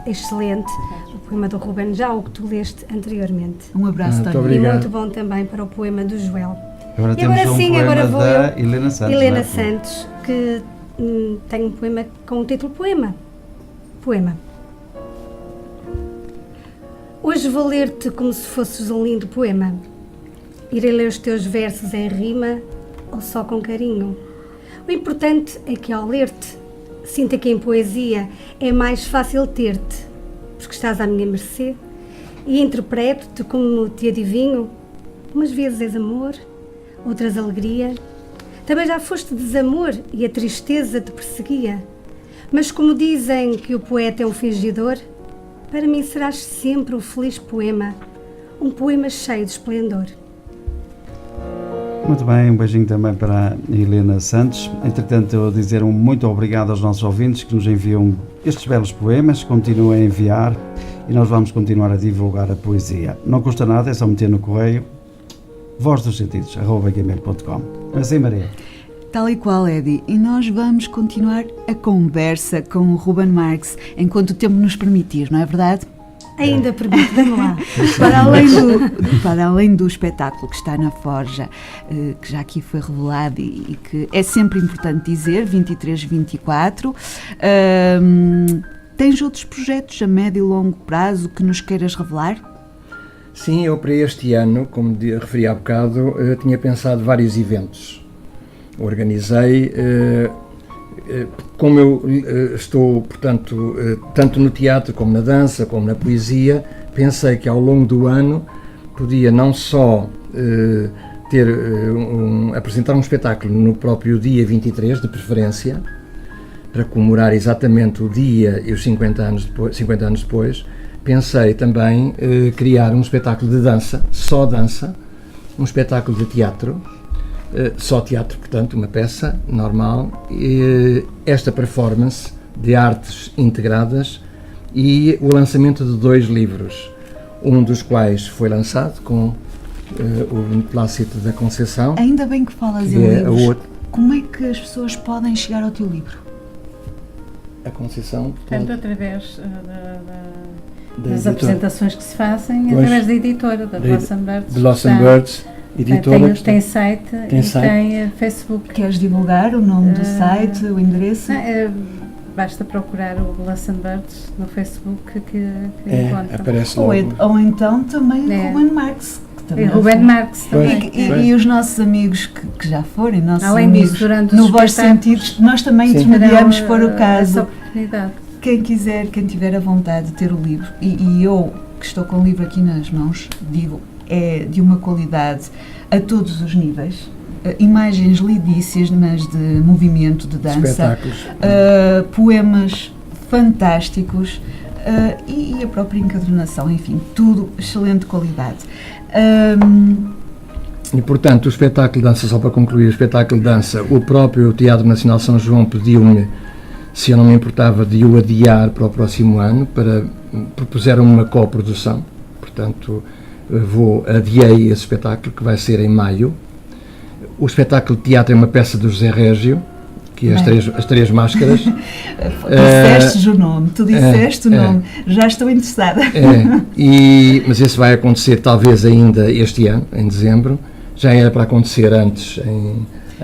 excelente, o poema do Ruben, já o que tu leste anteriormente. Um abraço, Muito Tony. obrigado. E muito bom também para o poema do Joel. Agora E temos agora um sim, poema agora vou da eu. Helena Santos. Helena não é? Santos, que tem um poema com o título Poema. Poema. Hoje vou ler-te como se fosses um lindo poema. Irei ler os teus versos em rima ou só com carinho. O importante é que ao ler-te, sinta que em poesia é mais fácil ter-te, porque estás à minha mercê e interpreto-te como te adivinho. Umas vezes és amor, outras alegria. Também já foste desamor e a tristeza te perseguia. Mas como dizem que o poeta é um fingidor, para mim serás sempre o feliz poema, um poema cheio de esplendor. Muito bem, um beijinho também para a Helena Santos. Entretanto, eu dizer um muito obrigado aos nossos ouvintes que nos enviam estes belos poemas. Continuem a enviar e nós vamos continuar a divulgar a poesia. Não custa nada, é só meter no correio vozdosentidos@gmail.com. Não é assim, Maria? Tal e qual, Eddie. E nós vamos continuar a conversa com o Ruben Marx enquanto o tempo nos permitir, não é verdade? Ainda permite, vamos lá. Para além do espetáculo que está na Forja, que já aqui foi revelado e que é sempre importante dizer, 23-24, tens outros projetos a médio e longo prazo que nos queiras revelar? Sim, eu para este ano, como referi há bocado, tinha pensado vários eventos. Organizei, como eu estou, portanto, tanto no teatro como na dança, como na poesia, pensei que ao longo do ano podia não só apresentar um espetáculo no próprio dia 23, de preferência, para comemorar exatamente o dia e os 50 anos depois, pensei também criar um espetáculo de dança, só dança, um espetáculo de teatro, só teatro, portanto, uma peça normal, esta performance de artes integradas e o lançamento de 2 livros, um dos quais foi lançado com o Plácido da Conceição. Ainda bem que falas em livros. Como é que as pessoas podem chegar ao teu livro? A Conceição, Tanto através das editora. apresentações que se fazem, Pois, através da editora, da Blossom Birds. Blossom Birds, editora. Tem site e tem Facebook. Queres divulgar o nome do site, o endereço? Basta procurar o Blossom Birds no Facebook que encontram. Aparece logo. Ou então também o Ruben Marx. E Ruben Marx também. E os nossos amigos que já forem, nossos Além amigos disso, durante no os Vós Sentidos, nós também intermediamos se for o caso. Quem quiser, quem tiver a vontade de ter o livro, e eu que estou com o livro aqui nas mãos, digo, é de uma qualidade a todos os níveis. Imagens lindíssimas, mas de movimento, de dança, poemas fantásticos e a própria encadernação, enfim, tudo excelente qualidade. E portanto o espetáculo de dança, só para concluir, o espetáculo de dança, o próprio Teatro Nacional São João pediu-me se eu não me importava de o adiar para o próximo ano, para propuseram-me uma coprodução, portanto adiei esse espetáculo, que vai ser em maio. O espetáculo de teatro é uma peça do José Régio, que é as três máscaras. Disseste o nome, tu disseste o nome, já estou interessada. Mas esse vai acontecer talvez ainda este ano, em dezembro. Já era para acontecer antes,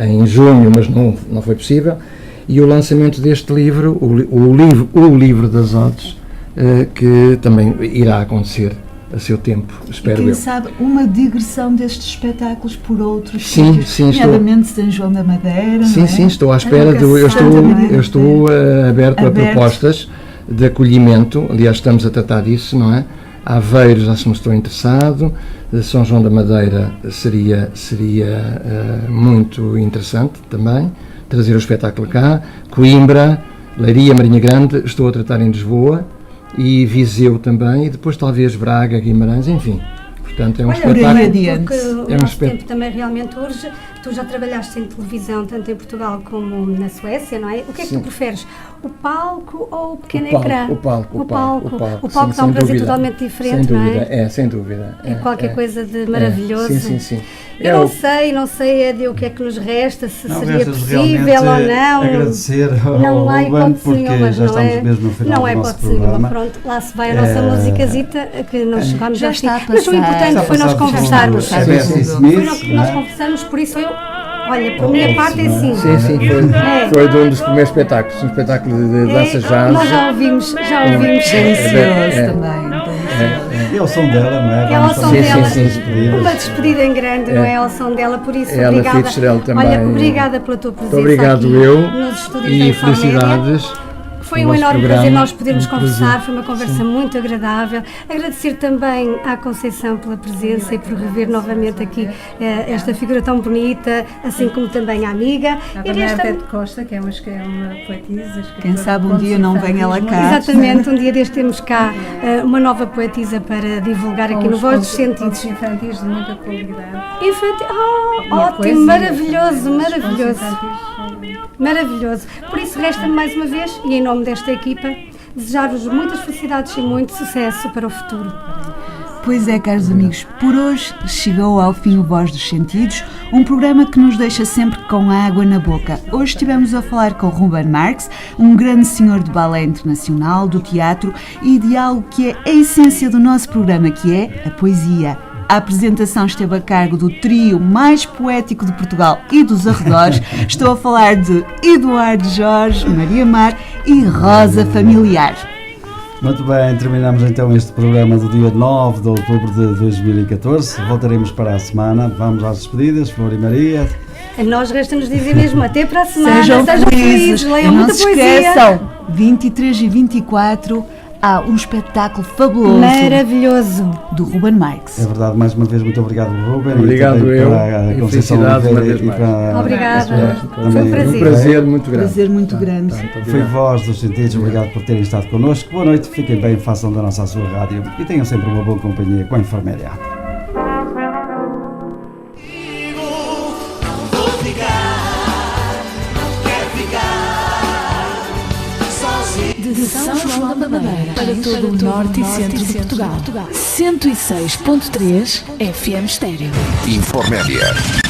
em junho, mas não foi possível. E o lançamento deste livro, o livro das Odes, que também irá acontecer a seu tempo, espero Quem eu. sabe uma digressão destes espetáculos por outros Sim, sítios, sim, estou- nomeadamente São João da Madeira, Sim, não é? sim, estou à espera, Nunca eu se sabe, não é? estou aberto a Aberto. propostas de acolhimento, aliás estamos a tratar disso, não é? Aveiro já se mostrou interessado, São João da Madeira seria muito interessante também, trazer o espetáculo cá, Coimbra, Leiria, Marinha Grande, estou a tratar em Lisboa, e Viseu também, e depois talvez Braga, Guimarães, enfim. Portanto, é um Olha, espetáculo. adiante. porque o É um nosso espet- tempo também realmente urge. Tu já trabalhaste em televisão, tanto em Portugal como na Suécia, não é? O que é que Sim. tu preferes? O palco ou o pequeno O palco, ecrã? o palco. O palco sim, dá um sem prazer dúvida. totalmente diferente, sem não dúvida, é? sem dúvida. É qualquer coisa de maravilhoso. Sim. Eu não sei de o que é que nos resta, se Não, seria restas possível realmente ou não. agradecer ao Não há Ruben, hipótese porque nenhuma, já não estamos é? mesmo no final Não é do nosso hipótese nenhuma. programa. Pronto, lá se vai a nossa musicazita, que nós chegámos Já ao fim. está a Mas o passar. importante Está a foi nós passar por conversarmos. a Bessie Foi Smith, Nós não é? conversamos, por isso olha, para a minha parte é assim. Sim, foi de um dos primeiros espetáculos, um espetáculo de dança jazz. Nós já ouvimos. Delicioso É. também, delicioso. É o som dela, não é? É ao Vamos som também dela, sim. despedir. uma despedida em grande, não é? Ao som dela, por isso, Ela obrigada. Fitzgerald também. Olha, obrigada pela tua presença. Muito obrigado aqui eu nos estúdios da e Infomédia. felicidades. Foi no um vosso enorme programa. prazer nós podermos Um conversar, prazer. foi uma conversa muito agradável. Agradecer também à Conceição pela presença e por rever novamente aqui esta figura tão bonita, assim como também a amiga. Há E também a esta- Tete Costa, que é uma poetisa. Quem sabe um dia não vem ela cá. Exatamente, um dia deste temos cá uma nova poetisa para divulgar aqui no Voz dos Sentidos. Infantis de muita qualidade. Infantil, E a ótimo, poesia, maravilhoso, os maravilhoso. infantis. Maravilhoso. Por isso, resta-me mais uma vez, e em nome desta equipa, desejar-vos muitas felicidades e muito sucesso para o futuro. Pois é, caros amigos, por hoje chegou ao fim o Voz dos Sentidos, um programa que nos deixa sempre com a água na boca. Hoje estivemos a falar com Ruben Marx, um grande senhor de balé internacional, do teatro e de algo que é a essência do nosso programa, que é a poesia. A apresentação esteve a cargo do trio mais poético de Portugal e dos arredores. Estou a falar de Eduardo Jorge, Maria Mar e Rosa Familiar. Muito bem, terminamos então este programa do dia 9 de outubro de 2014. Voltaremos para a semana. Vamos às despedidas, Flor e Maria. A nós resta-nos dizer mesmo até para a semana. Sejam felizes, e leiam não muita se poesia. esqueçam, 23 e 24 há um espetáculo fabuloso Maravilhoso. do Ruben Marx. É verdade, mais uma vez, muito obrigado, Ruben. Obrigado e também eu, para a e Conceição felicidades Oliveira uma vez e mais. para Obrigada. também Foi um prazer. Um prazer muito grande. Prazer muito grande. Foi Voz dos Sentidos, obrigado por terem estado connosco. Boa noite, fiquem bem, façam da nossa a sua rádio e tenham sempre uma boa companhia com a Infomédia. De São João da Madeira para todo o norte e centro de Portugal. 106.3 FM Estéreo. Infomédia.